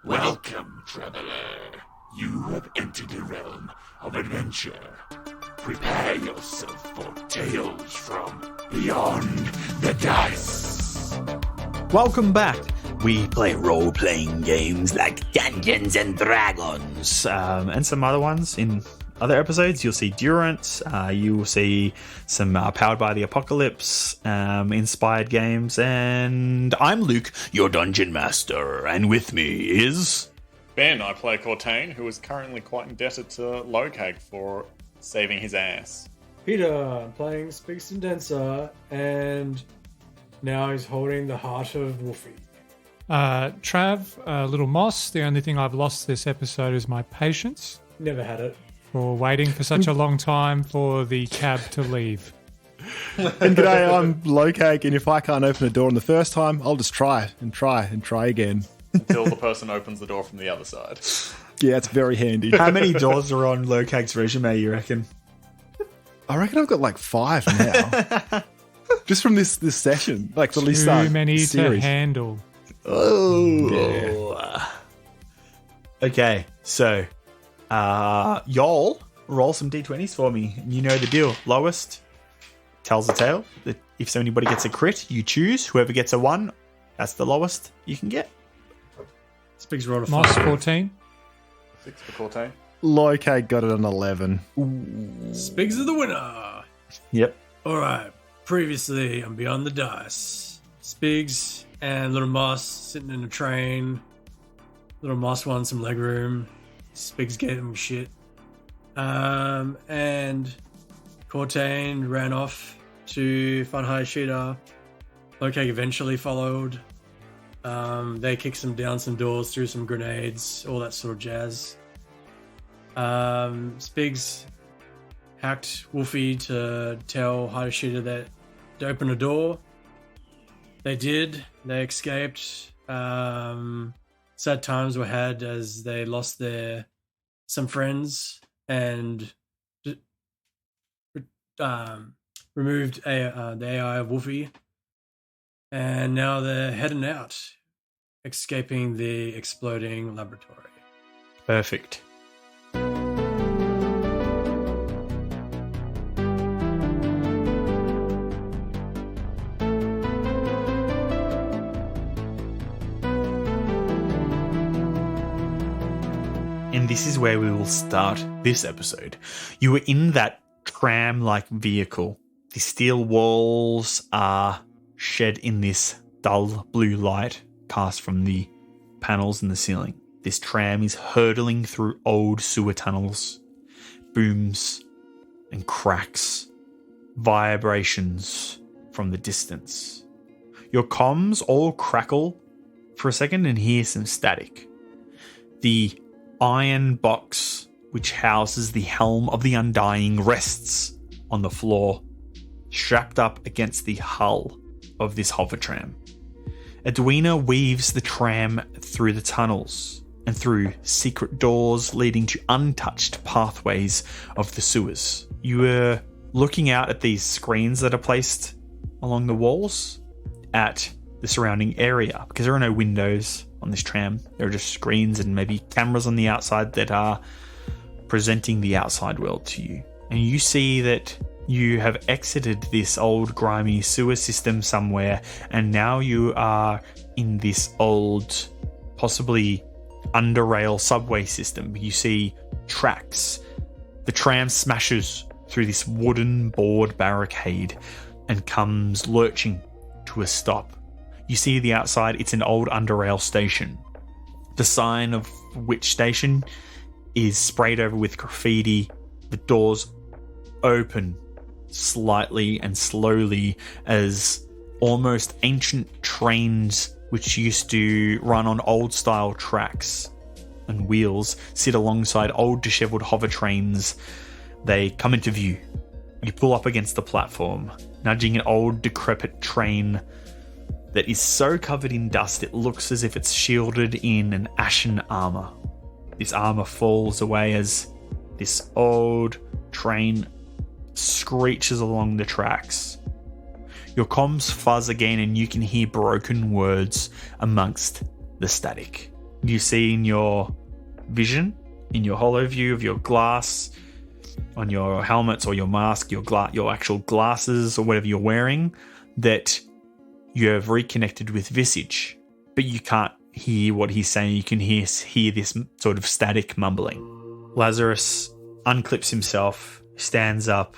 Welcome, traveler. You have entered the realm of adventure. Prepare yourself for tales from beyond the dice. Welcome back. We play role-playing games like Dungeons and Dragons, and some other ones. In other episodes, you'll see Durance, you will see some Powered by the Apocalypse inspired games, and I'm Luke, your Dungeon Master, and with me is... Ben. I play Cortaine, who is currently quite indebted to Lokag for saving his ass. Peter, I'm playing Spigs and Denser, and now he's holding the heart of Wolfie. Trav, Little Moss. The only thing I've lost this episode is my patience Never had it. for waiting for such a long time for the cab to leave. And g'day, I'm Lokag, and if I can't open a door on the first time, I'll just try again. Until the person opens the door from the other side. Yeah, it's very handy. How many doors are on Lokag's resume, you reckon? I reckon I've got like 5 now. Just from this session, like the least Too many series. to handle. Oh. Yeah. Okay, so y'all roll some d20s for me. You know the deal. Lowest tells the tale. If anybody gets a crit, you choose. Whoever gets a 1, that's the lowest you can get. Spigs rolled a Moss 5. 14. 6 for Cortaine. Lokag got it an 11. Spigs are the winner. Yep. Alright, previously on Beyond the Dice, Spigs and Little Moss sitting in a train. Little Moss won some legroom. Spigs gave him shit. And Cortaine ran off to find Hayashida. Lokag eventually followed. They kicked down some doors, threw some grenades, all that sort of jazz. Spigs hacked Wolfie to tell Hayashida that to open a door. They did. They escaped. Sad times were had as they lost some friends and removed the AI of Wolfie. And now they're heading out, escaping the exploding laboratory. Perfect. And this is where we will start this episode. You were in that tram-like vehicle. The steel walls are shed in this dull blue light cast from the panels in the ceiling. This tram is hurtling through old sewer tunnels, booms and cracks, vibrations from the distance. Your comms all crackle for a second and hear some static. The iron box which houses the Helm of the Undying rests on the floor, strapped up against the hull of this hover tram. Edwina weaves the tram through the tunnels and through secret doors leading to untouched pathways of the sewers. You are looking out at these screens that are placed along the walls at the surrounding area because there are no windows on this tram. There are just screens and maybe cameras on the outside that are presenting the outside world to you. And you see that you have exited this old grimy sewer system somewhere, and now you are in this old, possibly under-rail subway system. You see tracks. The tram smashes through this wooden board barricade and comes lurching to a stop. You see the outside, it's an old under-rail station. The sign of which station is sprayed over with graffiti. The doors open slightly and slowly as almost ancient trains which used to run on old style tracks and wheels sit alongside old disheveled hover trains. They come into view. You pull up against the platform, nudging an old decrepit train that is so covered in dust it looks as if it's shielded in an ashen armor. This armor falls away as this old train screeches along the tracks. Your comms fuzz again and you can hear broken words amongst the static. you see in your vision, in your hollow view of your glass, on your helmets or your mask, your actual glasses or whatever you're wearing, that you have reconnected with Visage, but you can't hear what he's saying. You can hear this sort of static mumbling. Lazarus unclips himself, stands up,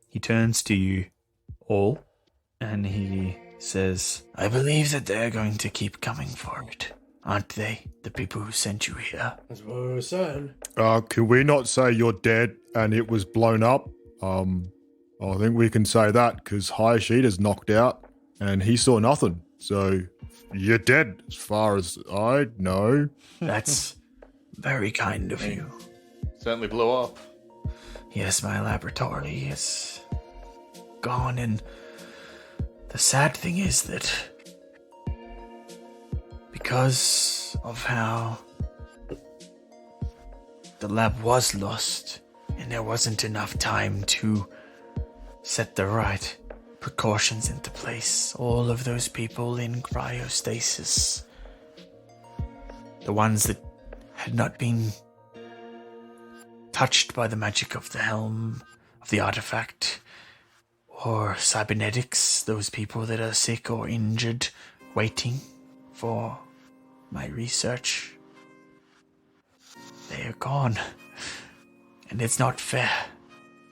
he turns to you all, and he says, I believe that they're going to keep coming for it, aren't they? The people who sent you here. That's what I was saying. Can we not say you're dead and it was blown up? I think we can say that because Hayashida's knocked out and he saw nothing. So you're dead as far as I know. That's very kind of you. Certainly blew up. Yes, my laboratory is gone, and the sad thing is that because of how the lab was lost and there wasn't enough time to set the right precautions into place, all of those people in cryostasis, the ones that had not been touched by the magic of the Helm of the artifact, or cybernetics, those people that are sick or injured, waiting for my research, they are gone. And it's not fair.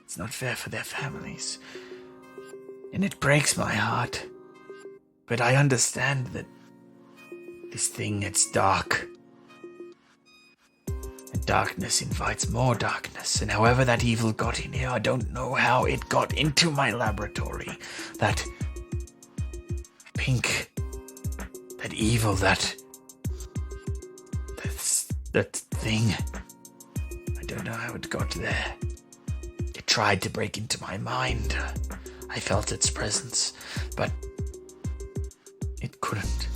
It's not fair for their families. And it breaks my heart. But I understand that this thing, it's dark. And darkness invites more darkness. And however that evil got in here, I don't know how it got into my laboratory. That pink, that evil, that thing. I don't know how it got there. It tried to break into my mind. I felt its presence, but it couldn't.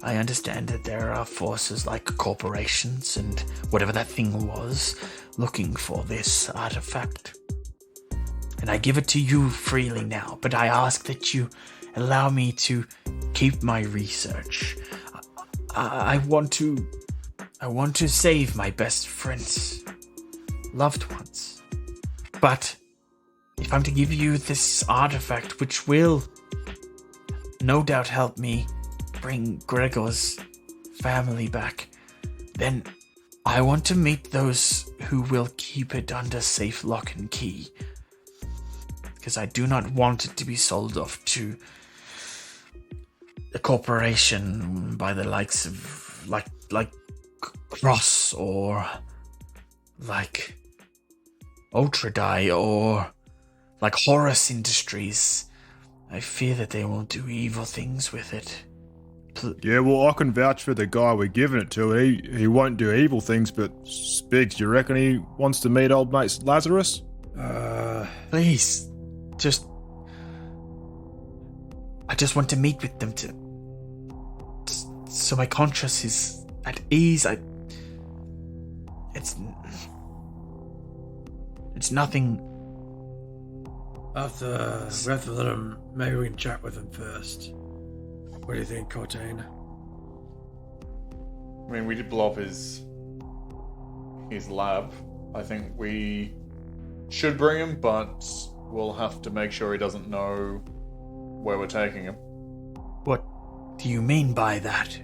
I understand that there are forces like corporations and whatever that thing was looking for this artifact. And I give it to you freely now, but I ask that you allow me to keep my research. I want to save my best friends, loved ones. But if I'm to give you this artifact, which will no doubt help me bring Gregor's family back, then I want to meet those who will keep it under safe lock and key. Because I do not want it to be sold off to a corporation by the likes of like Cross or like Ultradie or like Horus Industries. I fear that they will do evil things with it. Yeah, well, I can vouch for the guy we're giving it to. He won't do evil things, but Spigs, you reckon he wants to meet old mate Lazarus? Please, I just want to meet with them so my conscience is at ease. It's nothing. We have to let him. Maybe we can chat with him first. What do you think, Cortaine? I mean, we did blow up his lab. I think we should bring him, but we'll have to make sure he doesn't know where we're taking him. What do you mean by that?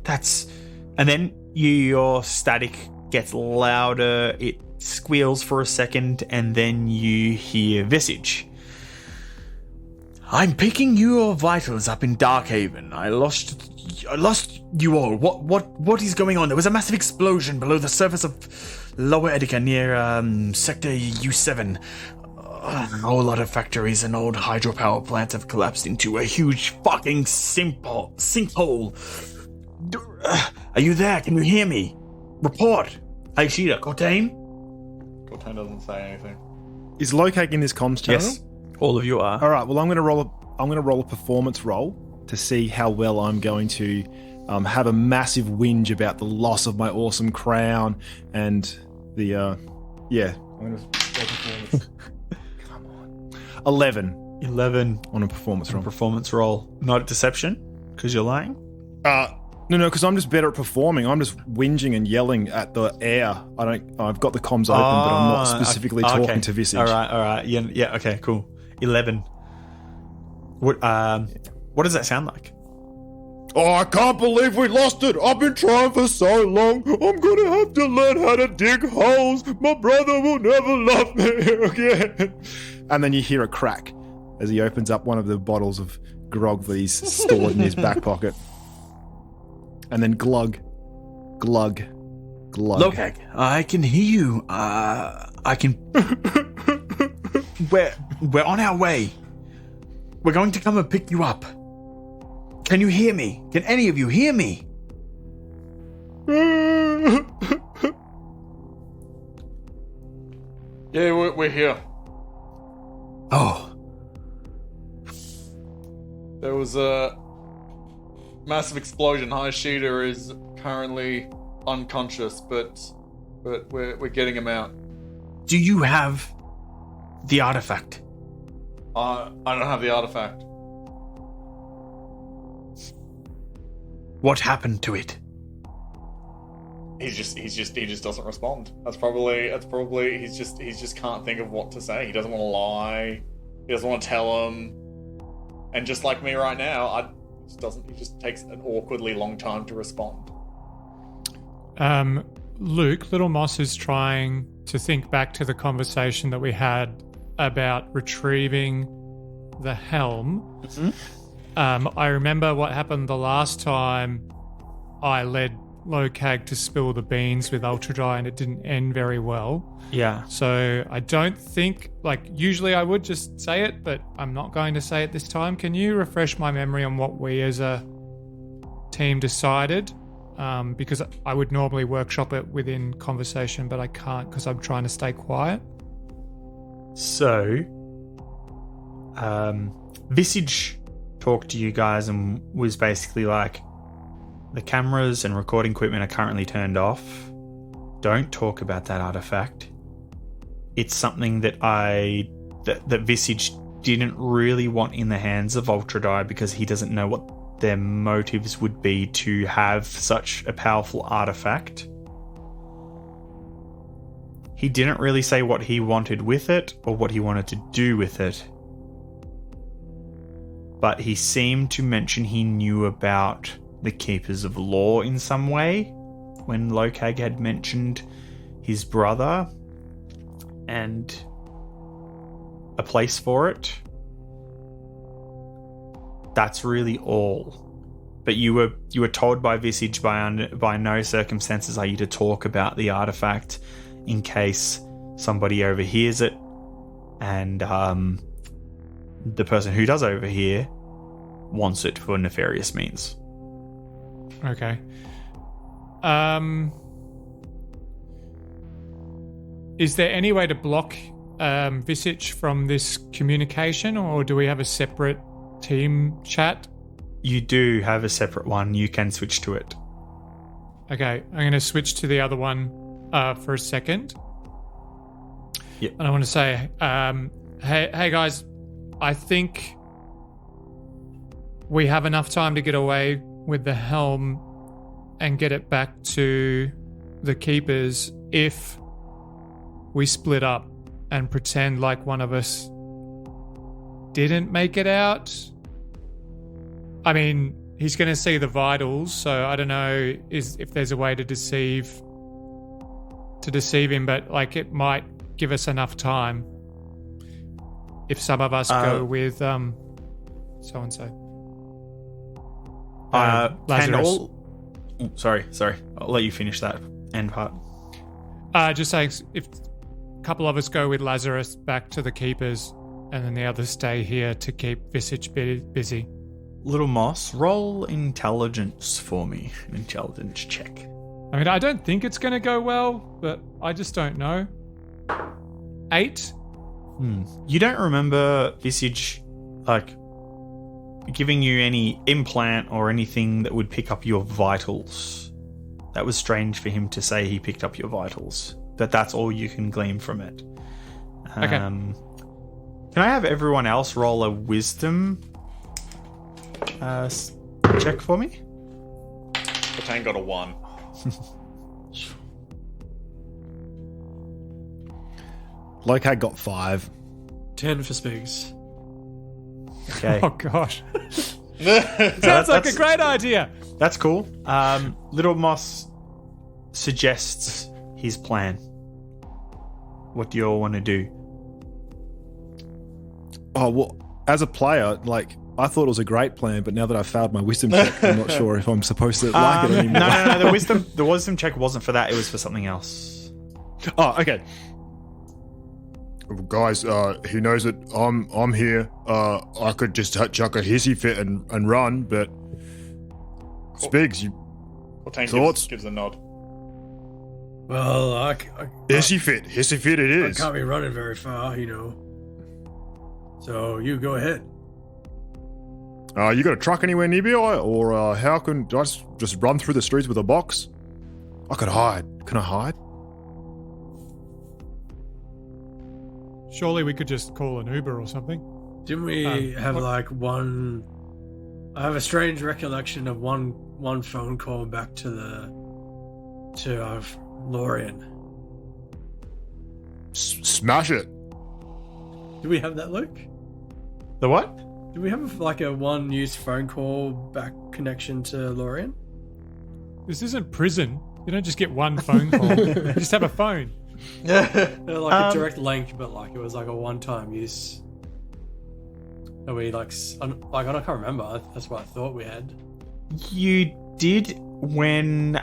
And then your static gets louder, it squeals for a second, and then you hear Visage. I'm picking your vitals up in Darkhaven. I lost you all. What is going on? There was a massive explosion below the surface of Lower Ettica near Sector U7. A whole lot of factories and old hydropower plants have collapsed into a huge fucking sinkhole. Are you there? Can you hear me? Report. Hayashida, Cortaine? Cortaine doesn't say anything. Is Lokag in this comms channel? Yes, all of you are. All right. Well, I'm going to roll a performance roll to see how well I'm going to have a massive whinge about the loss of my awesome crown and the I'm going to roll performance. Come on. 11 11 on a performance roll. Performance roll. Not deception, because you're lying. No, because I'm just better at performing. I'm just whinging and yelling at the air. I've got the comms open, but I'm not specifically talking to Visage. All right. Yeah. Okay, cool. 11. What does that sound like? Oh, I can't believe we lost it. I've been trying for so long. I'm going to have to learn how to dig holes. My brother will never love me again. And then you hear a crack as he opens up one of the bottles of grog that he's stored in his back pocket. And then glug, glug, glug. Lokag, I can hear you. I can... We're on our way. We're going to come and pick you up. Can you hear me? Can any of you hear me? Yeah, we're here. Oh. There was a massive explosion. Hayashida is currently unconscious, but we're getting him out. Do you have the artifact? I don't have the artifact. What happened to it? He just doesn't respond. That's probably he just can't think of what to say. He doesn't want to lie. He doesn't want to tell him. And just like me right now, he just takes an awkwardly long time to respond. Luke, Little Moss is trying to think back to the conversation that we had about retrieving the helm. Mm-hmm. I remember what happened the last time I led Lokag to spill the beans with Ultra Dry, and it didn't end very well. Yeah. So I don't think, usually I would just say it, but I'm not going to say it this time. Can you refresh my memory on what we as a team decided? Because I would normally workshop it within conversation, but I can't because I'm trying to stay quiet. So, Visage talked to you guys and was basically like, the cameras and recording equipment are currently turned off. Don't talk about that artifact. It's something that that Visage didn't really want in the hands of Ultra Die because he doesn't know what their motives would be to have such a powerful artifact. He didn't really say what he wanted with it or what he wanted to do with it. But he seemed to mention he knew about the Keepers of Law in some way when Lokag had mentioned his brother and a place for it. That's really all. But you were told by Visage by no circumstances are you to talk about the artifact in case somebody overhears it, and the person who does overhear wants it for nefarious means. Okay. Is there any way to block Visage from this communication, or do we have a separate team chat? You do have a separate one. You can switch to it. Okay, I'm going to switch to the other one for a second. Yep. And I want to say, hey guys, I think we have enough time to get away with the helm and get it back to the Keepers if we split up and pretend like one of us didn't make it out. I mean, he's going to see the vitals, so I don't know if there's a way to deceive him, but it might give us enough time if some of us go with so and so. Lazarus. Sorry. I'll let you finish that end part. Just saying, if a couple of us go with Lazarus back to the Keepers, and then the others stay here to keep Visage busy. Little Moss, roll intelligence for me. An intelligence check. I mean, I don't think it's going to go well, but I just don't know. 8? You don't remember Visage, giving you any implant or anything that would pick up your vitals. That was strange for him to say he picked up your vitals, but that's all you can glean from it. Okay. Can I have everyone else roll a wisdom check for me? Cortaine got a 1. Lokag got 5. 10 for Spigs. Okay. Oh gosh. Sounds Sounds like a great idea. That's cool. Little Moss suggests his plan. What do you all want to do? Oh, well, as a player, like, I thought it was a great plan, but now that I've failed my wisdom check, I'm not sure if I'm supposed to like it anymore. No. The wisdom check wasn't for that. It was for something else. Oh, okay. Guys, he knows that I'm here. I could just chuck a hissy fit and run, but Spigs, you Cortaine thoughts? gives a nod. Well, I hissy fit it is. can't be running very far, you know. So you go ahead. You got a truck anywhere nearby, or how can I just run through the streets with a box? I could hide. Can I hide? Surely we could just call an Uber or something. Didn't we have what- like one? I have a strange recollection of one phone call back to Lorien. Smash it. Do we have that, Luke? The what? Do we have like a one used phone call back connection to Lorien? This isn't prison. You don't just get one phone call. You just have a phone. Like a direct link, but like it was like a one-time use. Are we like I can't remember. That's what I thought we had. You did when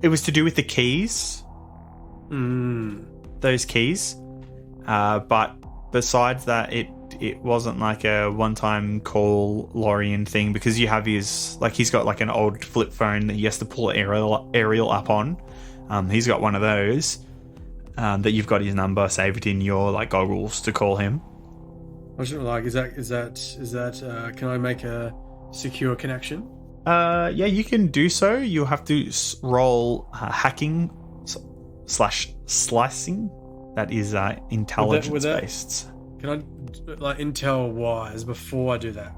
it was to do with the keys. Those keys. But besides that, it wasn't like a one-time call Lorien thing, because you have he's got like an old flip phone that he has to pull aerial up on. He's got one of those that you've got his number saved in your like goggles to call him. I was like, is that? Can I make a secure connection? Yeah, you can do so. You'll have to roll hacking / slicing. That is intelligence based. Can I, like, intel wise, before I do that,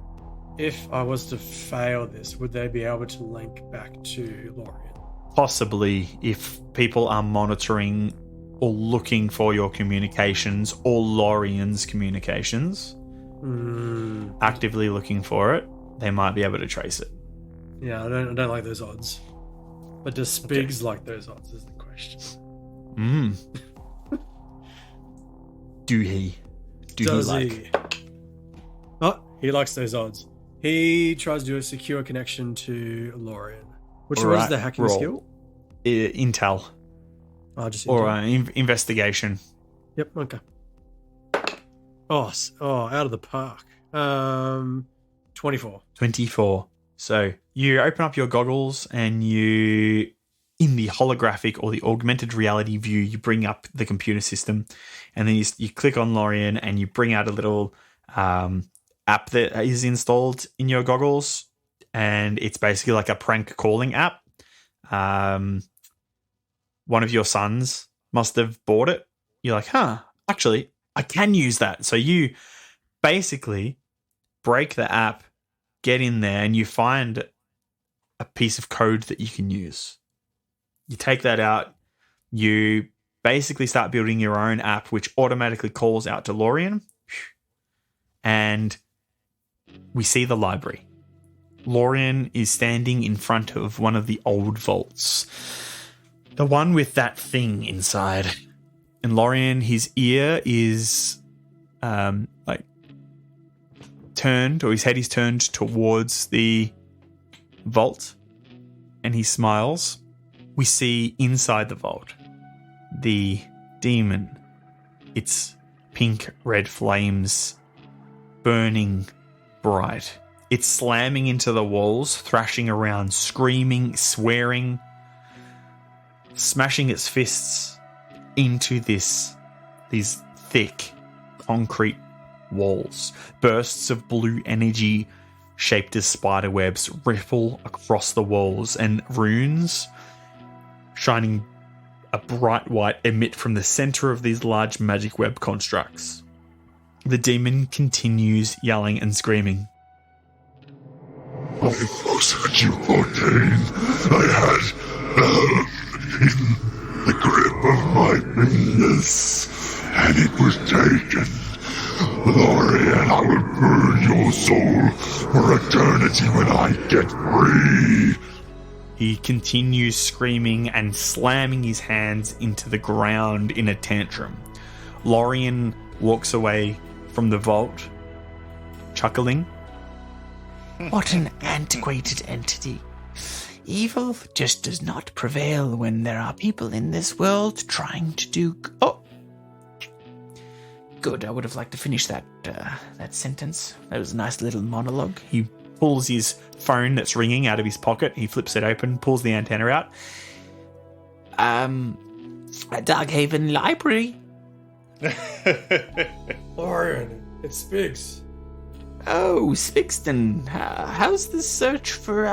if I was to fail this, would they be able to link back to Lorien? Possibly, if people are monitoring or looking for your communications or Lorien's communications, actively looking for it, they might be able to trace it. Yeah, I don't like those odds. But does Spigs like those odds? Is the question. Do he? Does he? Oh, he likes those odds. He tries to do a secure connection to Lorien. Which one is the hacking skill? Intel. Just Or intel. investigation. Yep. Okay. Oh, out of the park. 24. 24. So you open up your goggles and in the holographic or the augmented reality view, you bring up the computer system, and then you click on Lorien and you bring out a little app that is installed in your goggles, and it's basically like a prank calling app. One of your sons must have bought it. You're like, actually, I can use that. So you basically break the app, get in there, and you find a piece of code that you can use. You take that out, you basically start building your own app, which automatically calls out to Lorien, and we see the library. Lorien is standing in front of one of the old vaults, the one with that thing inside. And Lorien, his ear is turned, or his head is turned towards the vault, and he smiles. We see inside the vault the demon, its pink red flames burning bright. It's slamming into the walls, thrashing around, screaming, swearing, smashing its fists into these thick concrete walls. Bursts of blue energy shaped as spider webs ripple across the walls, and runes shining a bright white emit from the center of these large magic web constructs. The demon continues yelling and screaming. almost had you, Cortaine. I had in the grip of my fingers, and it was taken. Lorian, I will burn your soul for eternity when I get free. He continues screaming and slamming his hands into the ground in a tantrum. Lorian walks away from the vault, chuckling. What an antiquated entity. Evil just does not prevail when there are people in this world trying to do... Oh! Good, I would have liked to finish that sentence. That was a nice little monologue. He pulls his phone that's ringing out of his pocket. He flips it open, pulls the antenna out. At Darkhaven Library. Orion, it's Spigs. Oh, Spigston, how's the search for,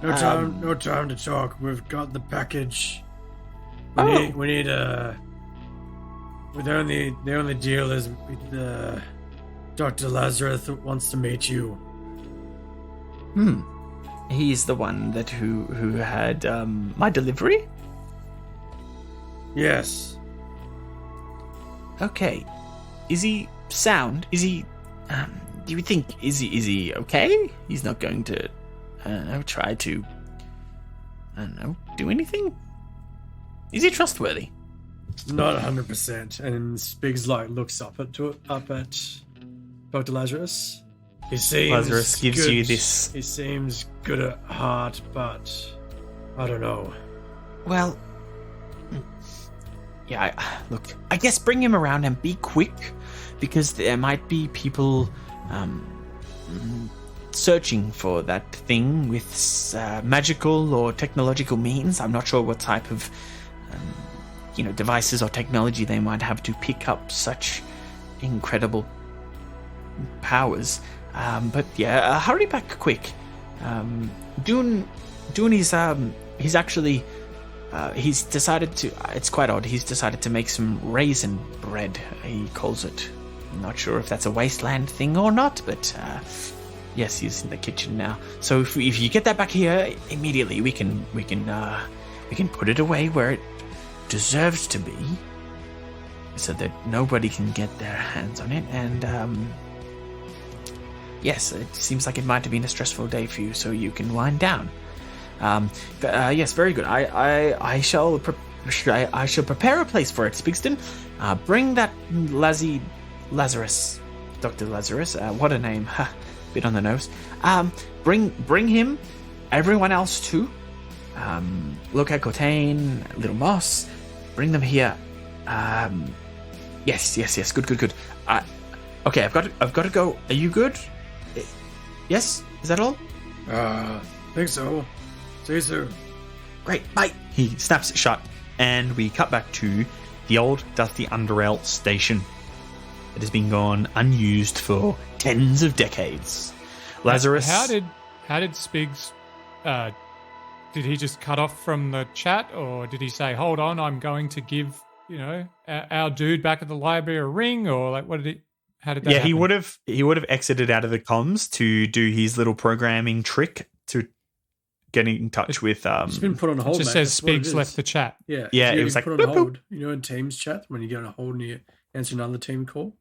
No time to talk. We've got the package. We need the only deal is Dr. Lazarus wants to meet you. He's the one who had, my delivery? Yes. Okay. Is he sound? Is he, do you think, is he okay? He's not going to, try to, do anything? Is he trustworthy? Not 100%. And Spigs looks up at Dr. Lazarus. He seems Lazarus gives good. you this. He seems good at heart, but I don't know. Well, yeah, look, I guess bring him around and be quick, because there might be people searching for that thing with magical or technological means. I'm not sure what type of devices or technology they might have to pick up such incredible powers. But yeah, hurry back quick. Dune he's actually he's decided to. It's quite odd. He's decided to make some raisin bread. He calls it. I'm not sure if that's a wasteland thing or not, but yes, he's in the kitchen now. So if you get that back here immediately, we can put it away where it deserves to be, so that nobody can get their hands on it. And yes, it seems like it might have been a stressful day for you, so you can wind down. Yes, very good. I shall prepare a place for it, Spigston. Bring that Lazarus, Dr. Lazarus. What a name! Bit on the nose. Bring him. Everyone else too. Lokag, Cortaine, Little Moss. Bring them here. Yes. Good. Okay, I've got to go. Are you good? Yes. Is that all? Think so. See you soon. Great, bye. He snaps it shut, and we cut back to the old dusty Underrail station. It has been gone unused for tens of decades. Lazarus. How did Spigs? Did he just cut off from the chat, or did he say, "Hold on, I'm going to give our dude back at the library a ring," or like what did he? How did that? Yeah, happen? he would have exited out of the comms to do his little programming trick to get in touch with. It's been put on hold. It just mate. says That's what it Spigs is. left the chat. Yeah, it was like put boop, on hold. You know, in Teams chat when you go on hold and you answer another team call.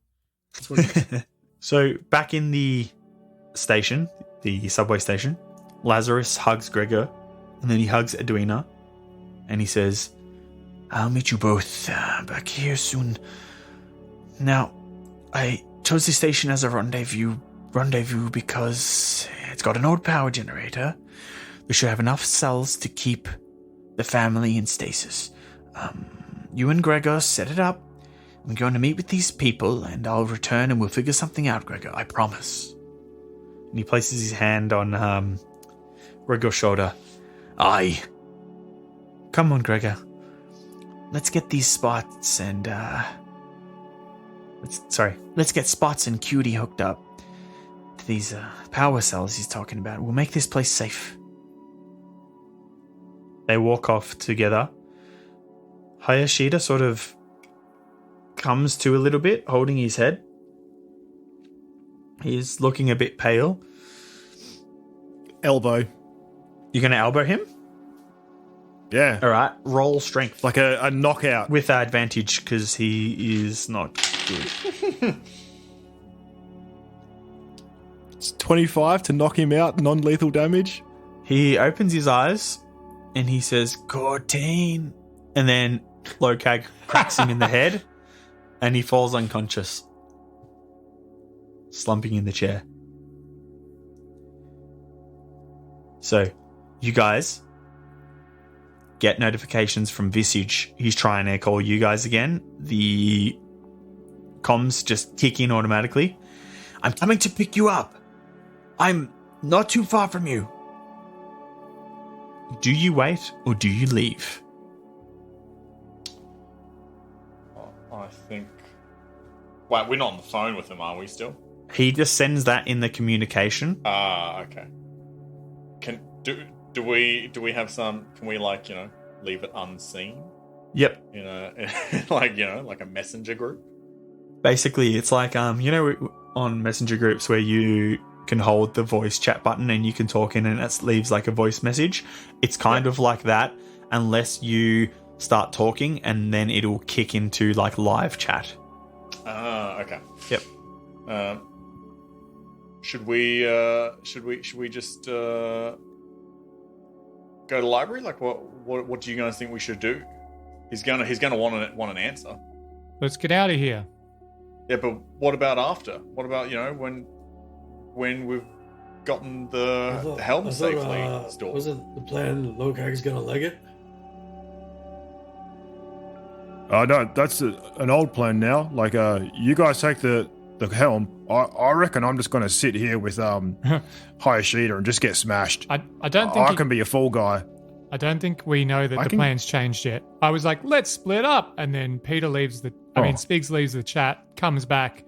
That's what it is. So back in the station, the subway station, Lazarus hugs Gregor, and then he hugs Edwina, and he says, "I'll meet you both back here soon. Now, I chose this station as a rendezvous because it's got an old power generator. We should have enough cells to keep the family in stasis. You and Gregor set it up. I'm going to meet with these people, and I'll return and we'll figure something out, Gregor. I promise." And he places his hand on Gregor's shoulder. "Aye. Come on, Gregor. Let's get these spots and let's get Spots and Cutie hooked up to these power cells he's talking about. We'll make this place safe." They walk off together. Hayashida sort of comes to a little bit, holding his head. He's looking a bit pale. Elbow. You're going to elbow him? Yeah. All right. Roll strength. Like a knockout. With advantage because he is not good. It's 25 to knock him out, non-lethal damage. He opens his eyes and he says, Cortaine. And then Lokag cracks him in the head and he falls unconscious, slumping in the chair. So, you guys get notifications from Visage. He's trying to call you guys again. The comms just kick in automatically. I'm coming to pick you up. I'm not too far from you. Do you wait or do you leave? I think. Wait, we're not on the phone with him, are we still? He just sends that in the communication. Ah, okay. Do we have some? Can we leave it unseen? Yep. Like a messenger group. Basically, it's like on messenger groups where you can hold the voice chat button and you can talk in and it leaves like a voice message. It's kind of like that, unless you start talking and then it'll kick into like live chat. Ah, okay. Yep. Should we just go to the library? Like, what do you guys think we should do? He's gonna want an answer. Let's get out of here. Yeah, but what about after? What about when we've gotten the helm safely stored? Wasn't the plan Lokag's gonna leg it? No, that's an old plan now. Like, you guys take the helm. I reckon I'm just going to sit here with Hayashida and just get smashed. I don't think I can be a fall guy. I don't think we know that plan's changed yet. I was like, let's split up, and then Peter leaves Spigs leaves the chat, comes back,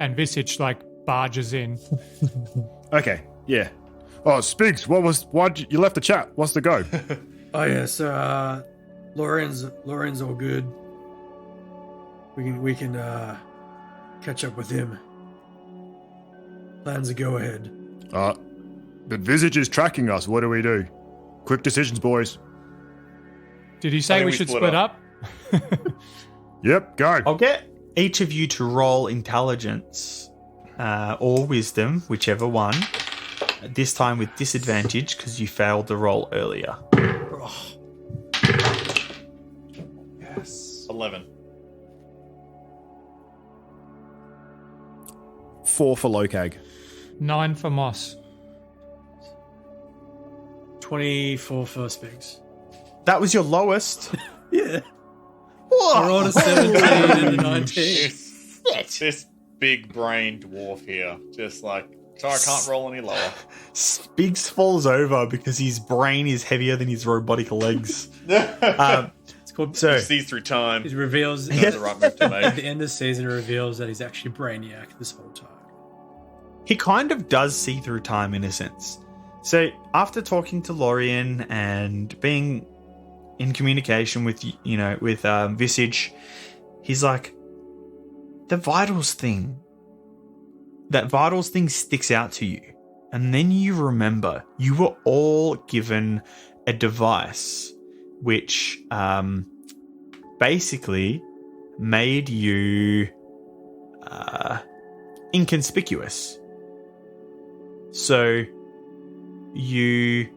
and Visage barges in. Okay, yeah. Oh, Spigs, why'd you left the chat? What's the go? Oh yeah, so Lauren's all good. We can catch up with him. Plans a go ahead. But Visage is tracking us. What do we do? Quick decisions, boys. Did he say we should split up? Yep, go. I'll get each of you to roll intelligence or wisdom, whichever one. This time with disadvantage because you failed the roll earlier. Yes. 11. 4 for Lokag. 9 for Moss. 24 for Spigs. That was your lowest. Yeah. I rolled a 17 and a 19. This big brain dwarf here, just so I can't roll any lower. Spigs falls over because his brain is heavier than his robotic legs. It's called. So He sees through time. He reveals That's the right move to at make. the end of the season. It reveals that he's actually Brainiac this whole time. he kind of does see through time in a sense. So after talking to Lorien and being in communication with Visage, he's like, the vitals thing. That vitals thing sticks out to you. And then you remember you were all given a device which basically made you inconspicuous. So you,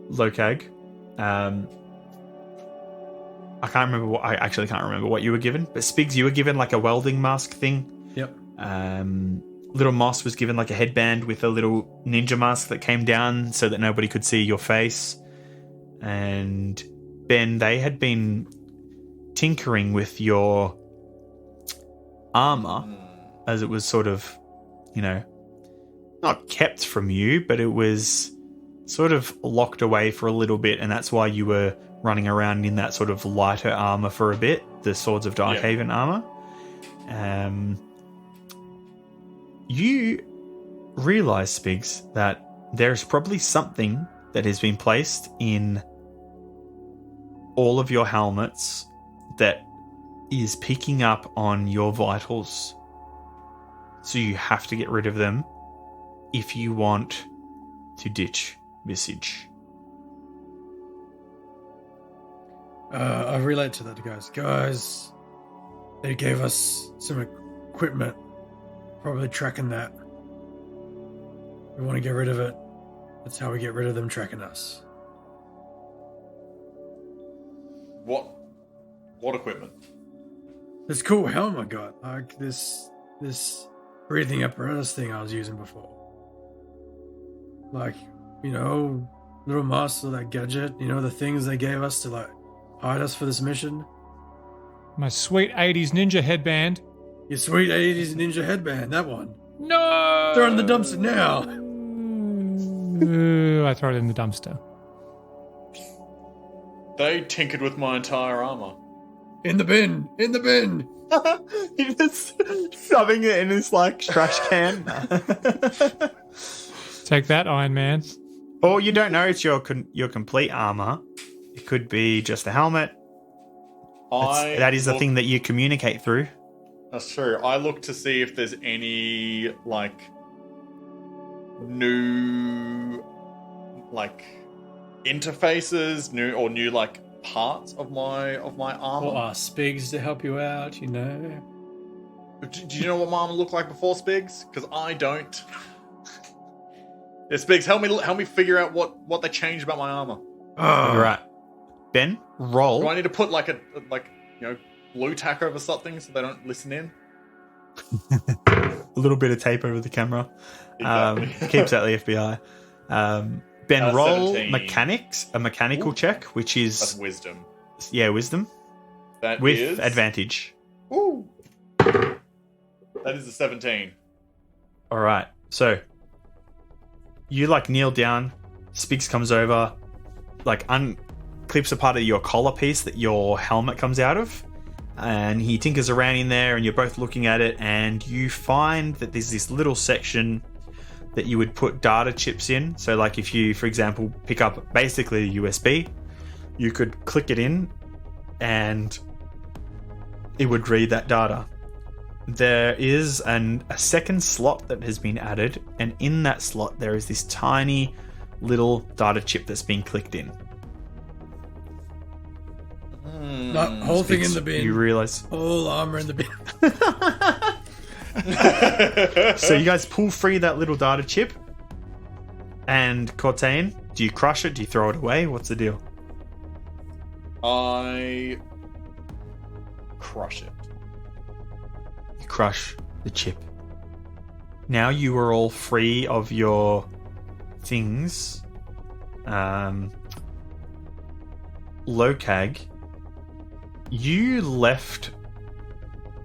Lokag, I actually can't remember what you were given, but Spigs, you were given like a welding mask thing. Yep. Little Moss was given like a headband with a little ninja mask that came down so that nobody could see your face. And Ben, they had been tinkering with your armor as it was sort of, not kept from you, but it was sort of locked away for a little bit, and that's why you were running around in that sort of lighter armor for a bit, the Swords of Darkhaven armor. You realize, Spigs, that there's probably something that has been placed in all of your helmets that is picking up on your vitals. So you have to get rid of them if you want to ditch Visage. I relate to that, guys. Guys, they gave us some equipment. Probably tracking that. We want to get rid of it. That's how we get rid of them tracking us. What equipment? This cool helm I got. Like this breathing apparatus thing I was using before. Like, little master, that gadget, the things they gave us to like hide us for this mission. My sweet 80s ninja headband. Your sweet 80s ninja headband, that one. No! Throw it in the dumpster now. I throw it in the dumpster. They tinkered with my entire armor. In the bin. He just shoving it in his trash can. Take that, Iron Man. Or you don't know it's your complete armor. It could be just a helmet. That is the thing that you communicate through. That's true. I look to see if there's any new interfaces, new parts of my armor. Or ask Spigs to help you out, Do you know what my armor looked like before, Spigs? Because I don't. Yeah, Spigs, help me figure out what they changed about my armor. All right, Ben, roll. Do I need to put blue tack over something so they don't listen in? A little bit of tape over the camera. Exactly. Keeps out the FBI. Ben, roll 17. a mechanical check, which is... That's wisdom. Yeah, wisdom. That with is... advantage. Ooh. That is a 17. All right. So, you kneel down. Spigs comes over, clips a part of your collar piece that your helmet comes out of. And he tinkers around in there, and you're both looking at it, and you find that there's this little section that you would put data chips in. So if you, for example, pick up basically a USB, you could click it in and it would read that data. There is a second slot that has been added, and in that slot there is this tiny little data chip that's been clicked in. That whole thing in the bin. You realize whole armor in the bin. So you guys pull free that little data chip, and Cortaine, do you crush it? Do you throw it away? What's the deal? I crush it. You crush the chip. Now you are all free of your things. Lokag, you left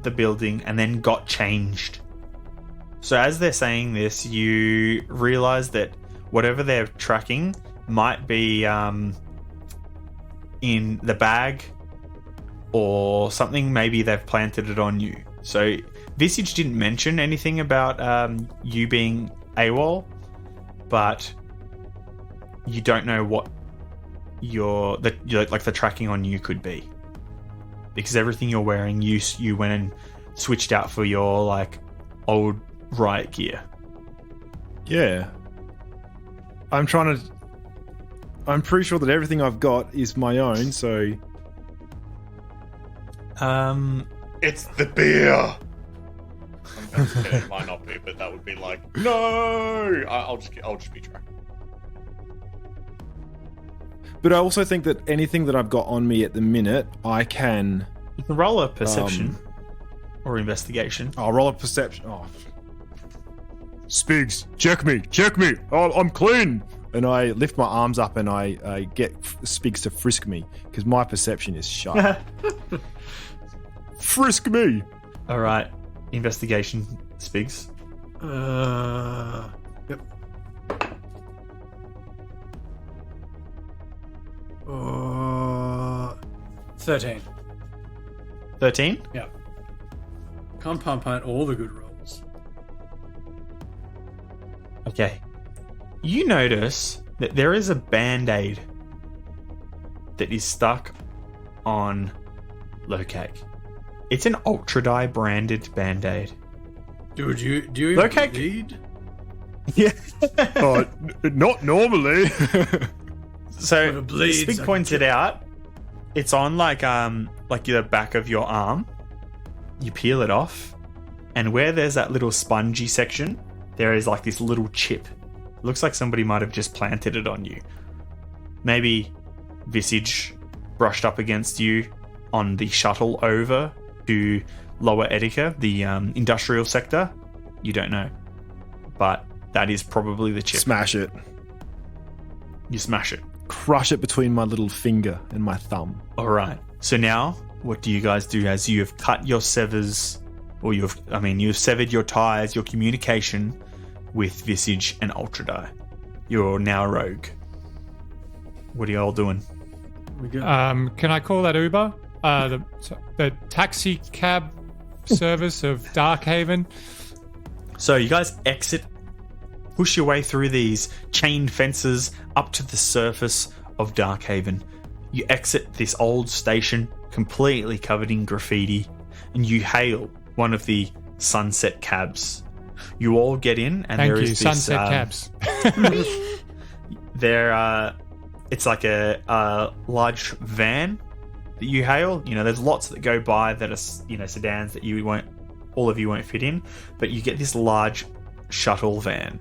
the building and then got changed. So as they're saying this, you realize that whatever they're tracking might be in the bag or something. Maybe they've planted it on you. So Visage didn't mention anything about you being AWOL, but you don't know what the tracking on you could be, because everything you're wearing, you went and switched out for your old riot gear. Yeah. I'm pretty sure that everything I've got is my own, so... It's the beer! I'm kidding, it might not be, but that would be no! I'll just be tracked. But I also think that anything that I've got on me at the minute, I can... You can roll a perception or investigation. I'll roll a perception. Oh. Spigs, check me! Oh, I'm clean! And I lift my arms up and I get Spigs to frisk me, because my perception is sharp. Frisk me! All right. Investigation, Spigs. Yep. 13. 13? Yeah. Can't pump out all the good rolls. Okay. You notice that there is a band-aid that is stuck on Lokag. It's an Ultra Die branded band-aid. Dude, do you even Lokag- bleed? Yeah. Not normally. So it bleeds, Spig I pointed out, it's on like the back of your arm. You peel it off, and where there's that little spongy section, there is like this little chip. It looks like somebody might have just planted it on you. Maybe Visage brushed up against you on the shuttle over to Lower Ettica, the industrial sector. You don't know, but that is probably the chip. Smash it. You smash it. Crush it between my little finger and my thumb. All right. So now, what do you guys do as you have cut your severs, or you've severed your ties, your communication with Visage and Ultra Die? You're now a rogue. What are you all doing? We go. Can I call that Uber? The taxi cab service of Darkhaven. So you guys exit, push your way through these chained fences up to the surface of Darkhaven. You exit this old station completely covered in graffiti, and you hail one of the Sunset cabs. You all get in, and Thank there you, is this Sunset cabs. it's like a large van that you hail. You know, there's lots that go by that are, you know, sedans that all of you won't fit in, but you get this large shuttle van.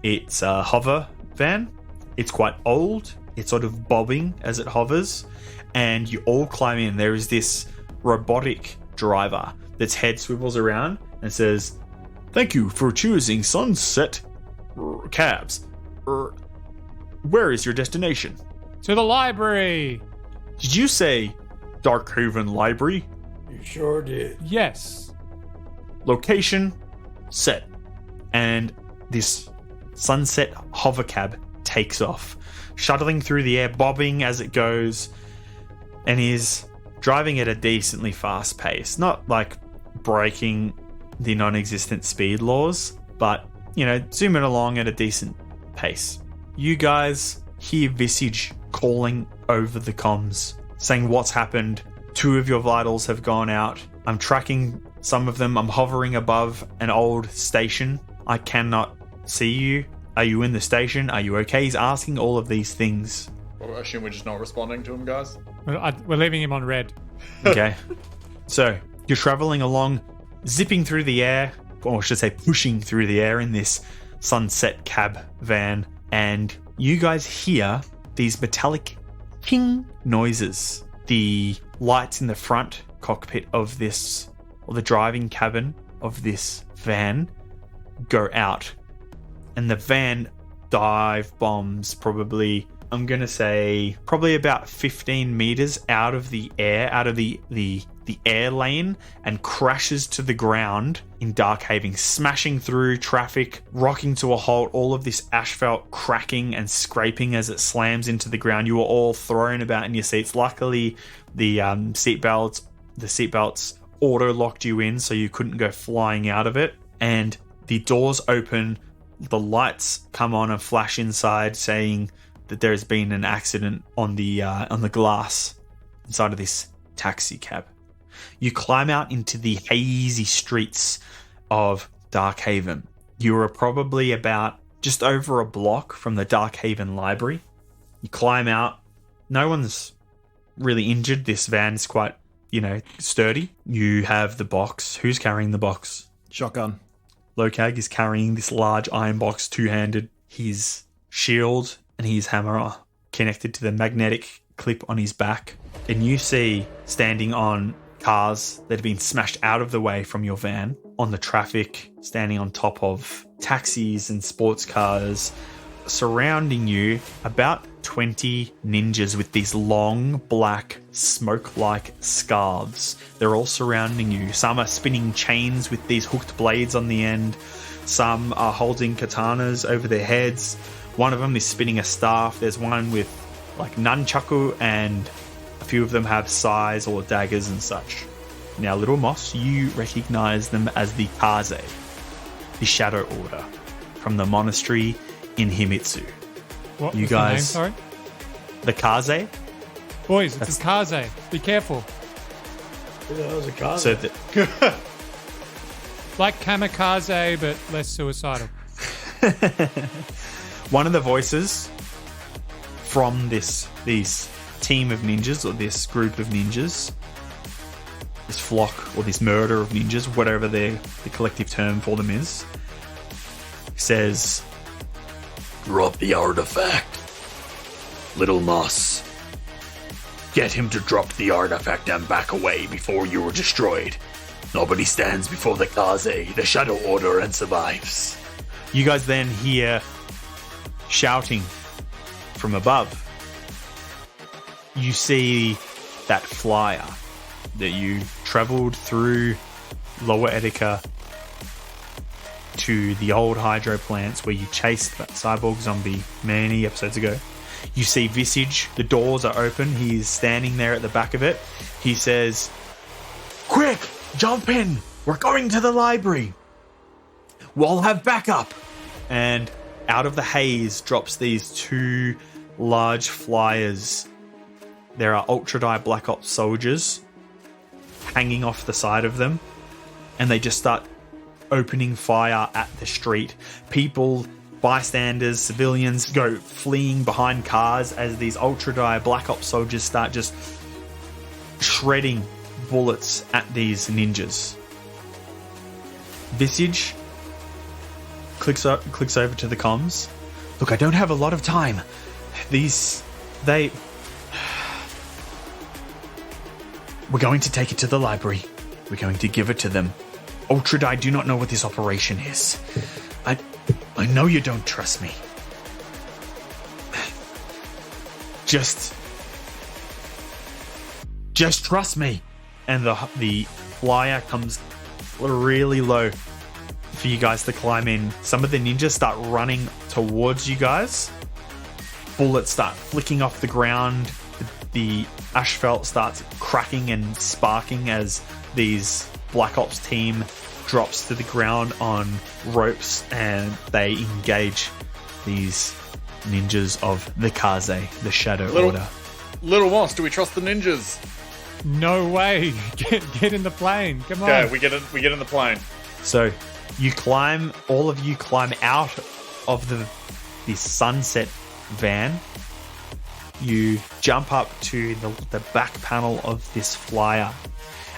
It's a hover van. It's quite old. It's sort of bobbing as it hovers, and you all climb in. There is this robotic driver that's head swivels around and says, "Thank you for choosing Sunset cabs. Where is your destination?" To the library. Did you say Darkhaven Library? You sure did. Yes. Location set. And this Sunset hovercab takes off, shuttling through the air, bobbing as it goes, and is driving at a decently fast pace. Not like breaking the non-existent speed laws, but, you know, zooming along at a decent pace. You guys hear Visage calling over the comms, saying what's happened. 2 of your vitals have gone out. I'm tracking some of them. I'm hovering above an old station. I cannot see you. Are you in the station? Are you okay? He's asking all of these things. I assume we're just not responding to him, guys. We're leaving him on red. Okay. So you're traveling along, zipping through the air, or I should say pushing through the air in this Sunset cab van, and you guys hear these metallic ping noises. The lights in the front cockpit of this, or the driving cabin of this van, go out, and the van dive bombs probably about 15 meters out of the air, out of the air lane, and crashes to the ground in Darkhaven, smashing through traffic, rocking to a halt, all of this asphalt cracking and scraping as it slams into the ground. You were all thrown about in your seats. Luckily, the seatbelts auto-locked you in, so you couldn't go flying out of it. And the doors open, the lights come on and flash inside, saying that there has been an accident on the glass inside of this taxi cab. You climb out into the hazy streets of Darkhaven. You are probably about just over a block from the Darkhaven Library. You climb out. No one's really injured. This van is quite, sturdy. You have the box. Who's carrying the box? Shotgun. Lokag is carrying this large iron box, two-handed. His shield and his hammer are connected to the magnetic clip on his back. And you see, standing on cars that have been smashed out of the way from your van, on the traffic, standing on top of taxis and sports cars, surrounding you, about 20 ninjas with these long, black, smoke-like scarves. They're all surrounding you. Some are spinning chains with these hooked blades on the end. Some are holding katanas over their heads. One of them is spinning a staff. There's one with like nunchaku, and a few of them have sais or daggers and such. Now, Little Moss, you recognize them as the Kaze, the Shadow Order, from the monastery in Himitsu. What you was guys, the name, sorry? The Kaze. Boys, it's a Kaze. Be careful. That was a car. So Like kamikaze, but less suicidal. One of the voices from these team of ninjas, or this group of ninjas, this flock or this murder of ninjas, whatever the collective term for them is, says, Drop the artifact. Little Moss. Get him to drop the artifact and back away before you are destroyed. Nobody stands before the Kaze, the Shadow Order, and survives. You guys then hear shouting from above. You see that flyer that you traveled through Lower Ettica to the old hydro plants where you chased that cyborg zombie many episodes ago. You see Visage, the doors are open, he's standing there at the back of it. He says, "Quick, jump in, we're going to the library. We'll have backup." And out of the haze drops these two large flyers. There are Ultra Die Black Ops soldiers hanging off the side of them, and they just start opening fire at the street. People, bystanders, civilians go fleeing behind cars as these Ultra Die Black Ops soldiers start just shredding bullets at these ninjas. Visage clicks over to the comms. "Look, I don't have a lot of time. We're going to take it to the library. We're going to give it to them. Ultra Die do not know what this operation is. I know you don't trust me. Just trust me." And the flyer comes really low for you guys to climb in. Some of the ninjas start running towards you guys. Bullets start flicking off the ground. The asphalt starts cracking and sparking as these Black Ops team drops to the ground on ropes, and they engage these ninjas of the Kaze, the Shadow Order. Little Moss, do we trust the ninjas? No way. Get in the plane. Come on. Okay, we get in the plane. So all of you climb out of the sunset van. You jump up to the back panel of this flyer,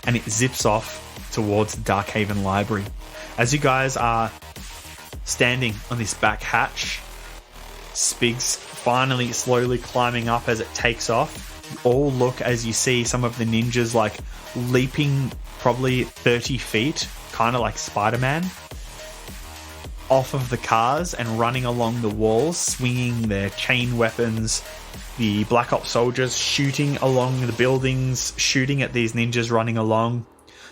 and it zips off towards the Darkhaven Library. As you guys are standing on this back hatch, Spigs finally slowly climbing up as it takes off. You all look as you see some of the ninjas like leaping probably 30 feet, kind of like Spider-Man, off of the cars and running along the walls, swinging their chain weapons. The Black Ops soldiers shooting along the buildings, shooting at these ninjas running along.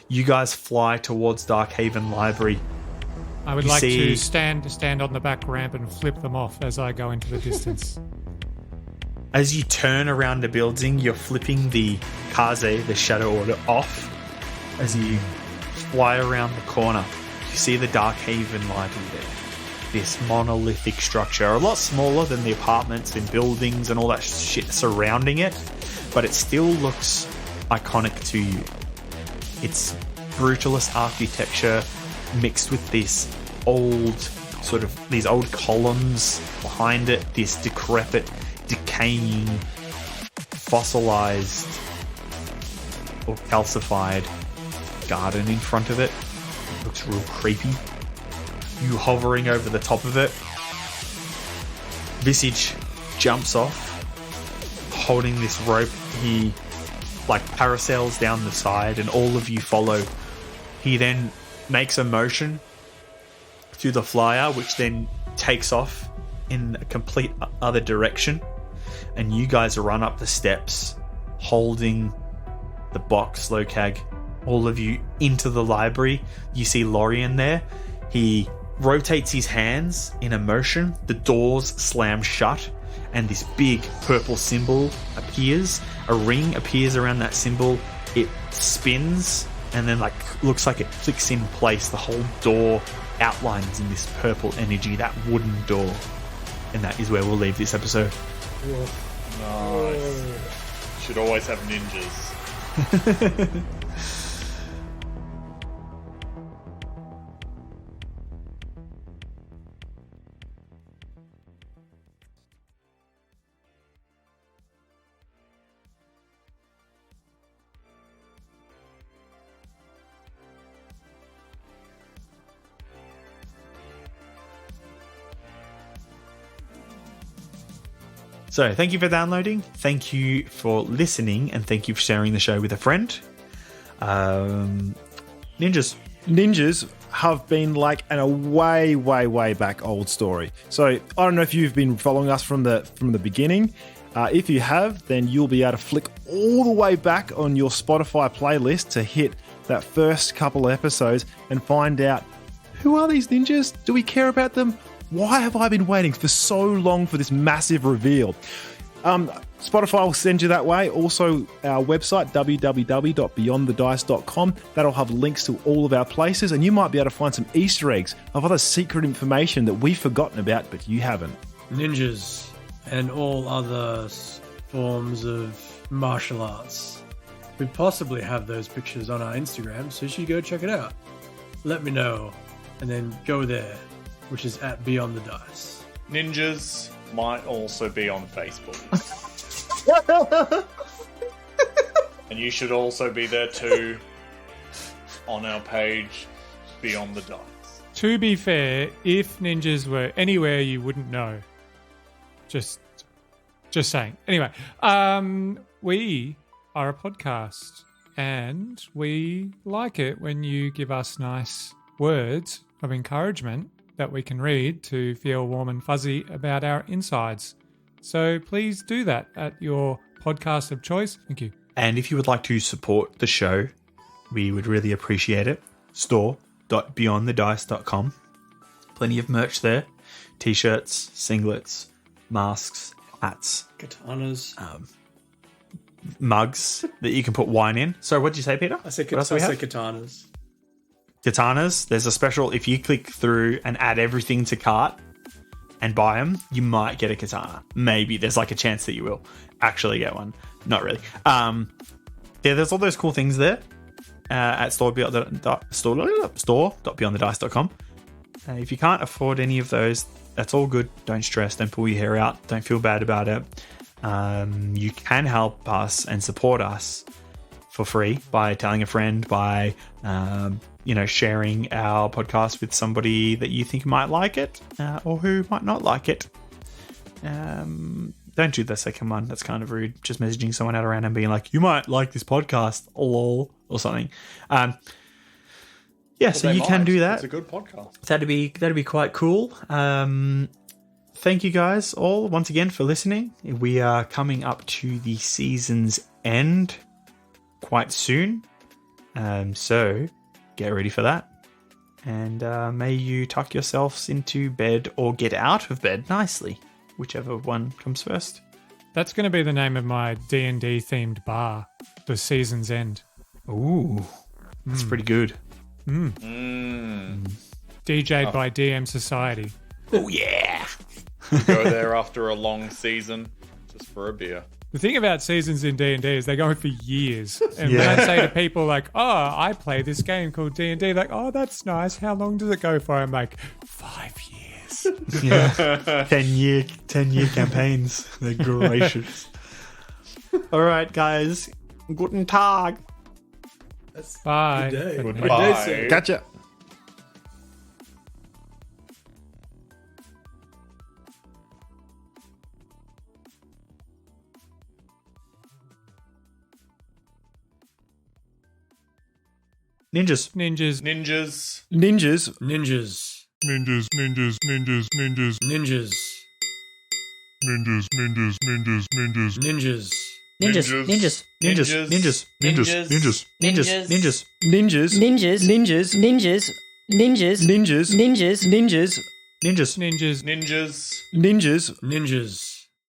You guys fly towards Darkhaven Library. I would like to stand on the back ramp and flip them off as I go into the distance. As you turn around the building, you're flipping the Kaze, the Shadow Order, off. As you fly around the corner, you see the Darkhaven Library there. This monolithic structure, a lot smaller than the apartments and buildings and all that shit surrounding it, but it still looks iconic to you. It's brutalist architecture mixed with these old columns behind it, this decrepit, decaying, fossilized or calcified garden in front of it. It looks real creepy. You hovering over the top of it. Visage jumps off, holding this rope. He parasails down the side, and all of you follow. He then makes a motion to the flyer, which then takes off in a complete other direction, and you guys run up the steps, holding the box, Lokag. All of you into the library. You see Lorian there. He rotates his hands in a motion. The doors slam shut, and this big purple symbol appears. A ring appears around that symbol. It spins, and then looks like it clicks in place. The whole door outlines in this purple energy, that wooden door. And that is where we'll leave this episode. Nice. Should always have ninjas. So thank you for downloading, thank you for listening, and thank you for sharing the show with a friend. Ninjas have been like a way back old story. So I don't know if you've been following us from the beginning. If you have, then you'll be able to flick all the way back on your Spotify playlist to hit that first couple of episodes and find out, who are these ninjas? Do we care about them? Why have I been waiting for so long for this massive reveal? Spotify will send you that way. Also, our website, www.beyondthedice.com, that'll have links to all of our places, and you might be able to find some Easter eggs of other secret information that we've forgotten about, but you haven't. Ninjas and all other forms of martial arts. We possibly have those pictures on our Instagram, so you should go check it out. Let me know, and then go there, which is at Beyond the Dice. Ninjas might also be on Facebook. And you should also be there too on our page, Beyond the Dice. To be fair, if ninjas were anywhere, you wouldn't know. Just saying. Anyway, we are a podcast, and we like it when you give us nice words of encouragement that we can read to feel warm and fuzzy about our insides. So please do that at your podcast of choice. Thank you. And if you would like to support the show, we would really appreciate it. Store.beyondthedice.com. Plenty of merch there. T-shirts, singlets, masks, hats, Katanas. mugs that you can put wine in. So what did you say, Peter? I said What else do we have? katanas. Katanas. There's a special, if you click through and add everything to cart and buy them, you might get a katana. Maybe there's like a chance that you will actually get one. Not really. Yeah, there's all those cool things there at store.beyondthedice.com. If you can't afford any of those, that's all good. Don't stress. Don't pull your hair out. Don't feel bad about it. You can help us and support us for free by telling a friend, by sharing our podcast with somebody that you think might like it or who might not like it. Don't do the second one. That's kind of rude. Just messaging someone out around and being like, you might like this podcast, lol, or something. So you can do that. It's a good podcast. That'd be quite cool. Thank you guys all once again for listening. We are coming up to the season's end quite soon. So get ready for that. And may you tuck yourselves into bed or get out of bed nicely, whichever one comes first. That's going to be the name of my D&D themed bar, The Season's End. Ooh, that's pretty good. DJ'd by DM Society. Oh, yeah. Go there after a long season just for a beer. The thing about seasons in D&D is they go on for years. And when I say to people like, oh, I play this game called D&D, like, oh, that's nice. How long does it go for? I'm like, 5 years. Yeah. 10-year campaigns. They're gracious. All right, guys. Guten Tag. Bye. Good day. Goodbye. Good day, sir. Gotcha. Ninjas. Ninjas. Ninjas. Ninjas. Ninjas. Ninjas, ninjas, ninjas, ninjas, Ninjas. ninjas, ninjas, ninjas, ninjas. Ninjas. Ninjas. Ninjas. Ninjas. Ninjas. Ninjas. Ninjas. Ninjas. Ninjas. Ninjas. Ninjas, ninjas, ninjas, ninjas, Ninjas. ninjas, ninjas, Ninjas. Ninjas. Ninjas. Ninjas. Ninjas.